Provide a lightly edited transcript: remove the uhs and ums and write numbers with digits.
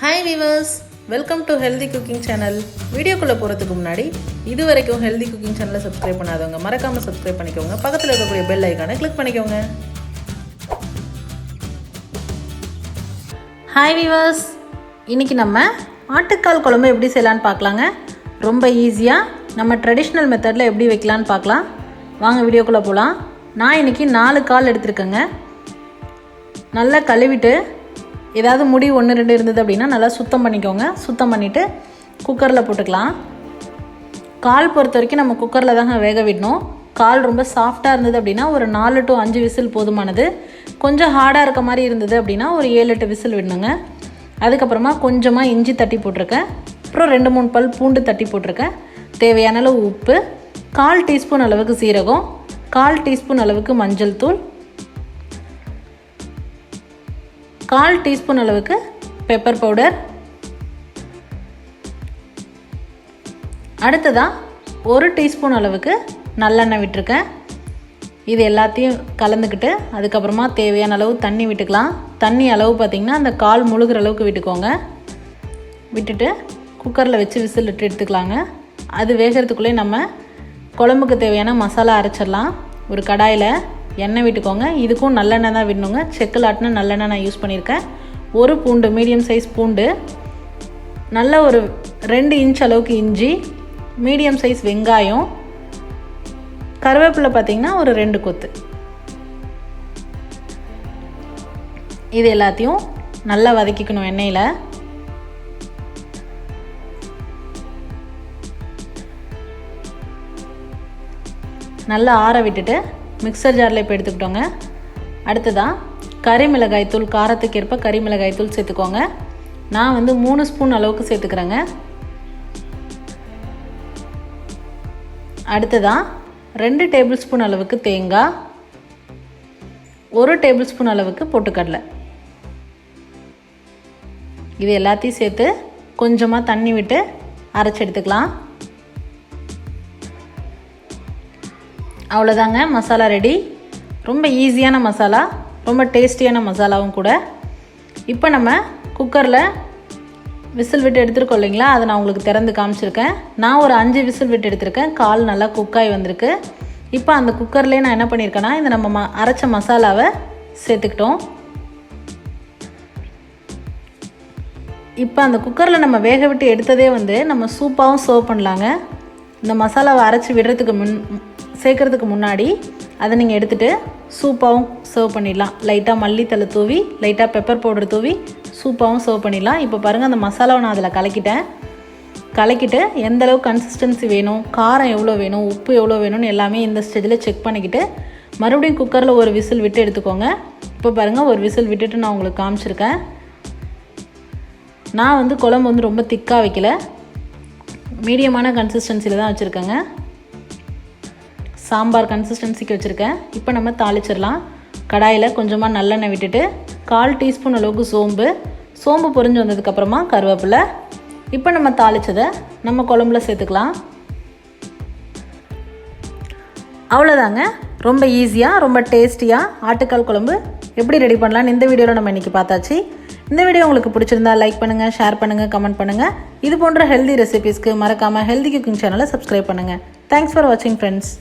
Hi viewers, welcome to Healthy Cooking Channel. வீடியோக்குள்ள போறதுக்கு முன்னாடி இதுவரைக்கும் Healthy Cooking Channel சப்ஸ்கிரைப் பண்ணாதவங்க மறக்காம சப்ஸ்கிரைப் பண்ணிக்கோங்க. பக்கத்துல இருக்கக்கூடிய பெல் ஐகானை கிளிக் பண்ணிக்கோங்க. Hi viewers, இன்னைக்கு நம்ம ஆட்டுக்கால் குழம்பு எப்படி செய்யலாம்னு பார்க்கலாங்க. ரொம்ப ஈஸியா நம்ம ட்ரெடிஷனல் மெத்தட்ல எப்படி வைக்கலாம்னு பார்க்கலாம். வாங்க வீடியோக்குள்ள போலாம். நான் இன்னைக்கு 4 கால் எடுத்துர்க்கேங்க. நல்லா கழுவிட்டு ஏதாவது முடி 1-2 இருந்தது அப்படின்னா நல்லா சுத்தம் பண்ணிக்கோங்க. சுத்தம் பண்ணிவிட்டு குக்கரில் போட்டுக்கலாம். கால் பொறுத்த வரைக்கும் நம்ம குக்கரில் தாங்க வேக விடணும். கால் ரொம்ப சாஃப்டாக இருந்தது அப்படின்னா ஒரு 4 to 5 விசில் போதுமானது. கொஞ்சம் ஹார்டாக இருக்க மாதிரி இருந்தது அப்படின்னா ஒரு 7-8 விசில் விடணுங்க. அதுக்கப்புறமா கொஞ்சமாக இஞ்சி தட்டி போட்டிருக்கேன். அப்புறம் 2-3 பல் பூண்டு தட்டி போட்டிருக்கேன். தேவையான அளவு உப்பு, 1/4 டீஸ்பூன் அளவுக்கு சீரகம், 1/4 டீஸ்பூன் அளவுக்கு மஞ்சள் தூள், 1/4 டீஸ்பூன் அளவுக்கு பெப்பர் பவுடர். அடுத்ததாக 1 டீஸ்பூன் அளவுக்கு நல்லெண்ணெய் விட்டுருக்கேன். இது எல்லாத்தையும் கலந்துக்கிட்டு அதுக்கப்புறமா தேவையான அளவு தண்ணி விட்டுக்கலாம். தண்ணி அளவு பார்த்திங்கன்னா அந்த கால் முழுகிற அளவுக்கு விட்டுக்கோங்க. விட்டுட்டு குக்கரில் வச்சு விசில் விட்டு எடுத்துக்கலாங்க. அது வேகிறதுக்குள்ளே நம்ம குழம்புக்கு தேவையான மசாலா அரைச்சிடலாம். ஒரு கடாயில் எண்ணெய் விட்டுக்கோங்க. இதுக்கும் நல்லெண்ணெய் தான் விடணுங்க. செக்கில் ஆட்டின நல்லெண்ணெய் நான் யூஸ் பண்ணியிருக்கேன். ஒரு பூண்டு, மீடியம் சைஸ் பூண்டு, நல்ல ஒரு 2 இன்ச் அளவுக்கு இஞ்சி, மீடியம் சைஸ் வெங்காயம், கருவேப்பிலை பார்த்திங்கன்னா ஒரு 2 கொத்து. இது எல்லாத்தையும் நல்லா வதக்கிக்கணும் எண்ணெயில். நல்லா ஆற விட்டுட்டு மிக்சர் ஜாரில் இப்போ எடுத்துக்கிட்டோங்க. அடுத்ததாக கறி மிளகாய் தூள், காரத்துக்கு ஏற்ப கறி மிளகாய் தூள் சேர்த்துக்கோங்க. நான் வந்து 3 ஸ்பூன் அளவுக்கு சேர்த்துக்கிறேங்க. அடுத்ததாக 2 டேபிள் ஸ்பூன் அளவுக்கு தேங்காய், 1 டேபிள் ஸ்பூன் அளவுக்கு பொட்டுக்கடலை. இது எல்லாத்தையும் சேர்த்து கொஞ்சமாக தண்ணி விட்டு அரைச்சி எடுத்துக்கலாம். அவ்வளோதாங்க, மசாலா ரெடி. ரொம்ப ஈஸியான மசாலா, ரொம்ப டேஸ்டியான மசாலாவும் கூட. இப்போ நம்ம குக்கரில் விசில் விட்டு எடுத்துருக்கோம் இல்லைங்களா, அதை நான் உங்களுக்கு திறந்து காமிச்சிருக்கேன். நான் ஒரு 5 விசில் விட்டு எடுத்திருக்கேன். கால் நல்லா குக்காகி வந்திருக்கு. இப்போ அந்த குக்கர்லேயே நான் என்ன பண்ணியிருக்கேன்னா இந்த நம்ம அரைச்ச மசாலாவை சேர்த்துக்கிட்டோம். இப்போ அந்த குக்கரில் நம்ம வேக விட்டு எடுத்ததே வந்து நம்ம சூப்பாகவும் சர்வ் பண்ணலாங்க. இந்த மசாலாவை அரைச்சி விடுறதுக்கு சேர்க்குறதுக்கு முன்னாடி அதை நீங்கள் எடுத்துகிட்டு சூப்பாகவும் சர்வ் பண்ணிடலாம். லைட்டாக மல்லித்தலை தூவி, லைட்டாக பெப்பர் பவுடர் தூவி சூப்பாகவும் சர்வ் பண்ணிடலாம். இப்போ பாருங்கள், அந்த மசாலாவை நான் அதில் கலக்கிட்டு எந்தளவு கன்சிஸ்டன்சி வேணும், காரம் எவ்வளோ வேணும், உப்பு எவ்வளோ வேணும்னு எல்லாமே இந்த ஸ்டேஜில் செக் பண்ணிக்கிட்டு மறுபடியும் குக்கரில் ஒரு விசில் விட்டு எடுத்துக்கோங்க. இப்போ பாருங்கள், ஒரு விசில் விட்டுட்டு நான் உங்களுக்கு காமிச்சிருக்கேன். நான் வந்து குழம்பு வந்து ரொம்ப திக்காக வைக்கல, மீடியமான கன்சிஸ்டன்சியில் தான் வச்சுருக்கேங்க. சாம்பார் கன்சிஸ்டன்சிக்கு வச்சுருக்கேன். இப்போ நம்ம தாளிச்சிடலாம். கடாயில் கொஞ்சமாக நல்லெண்ணெய் விட்டுட்டு 1/4 டீஸ்பூன் அளவுக்கு சோம்பு பொரிஞ்சு வந்ததுக்கப்புறமா கருவேப்பிலை. இப்போ நம்ம தாளித்ததை நம்ம குழம்புல சேர்த்துக்கலாம். அவ்வளோதாங்க, ரொம்ப ஈஸியாக ரொம்ப டேஸ்டியாக ஆட்டுக்கால் குழம்பு எப்படி ரெடி பண்ணலான்னு இந்த வீடியோவில் நம்ம இன்றைக்கி பார்த்தாச்சு. இந்த வீடியோ உங்களுக்கு பிடிச்சிருந்தா லைக் பண்ணுங்கள், ஷேர் பண்ணுங்கள், கமெண்ட் பண்ணுங்கள். இது போன்ற ஹெல்தி ரெசிபீஸ்க்கு மறக்காமல் ஹெல்தி குக்கிங் சேனலை சப்ஸ்கிரைப் பண்ணுங்கள். தேங்க்ஸ் ஃபார் வாட்சிங் ஃப்ரெண்ட்ஸ்.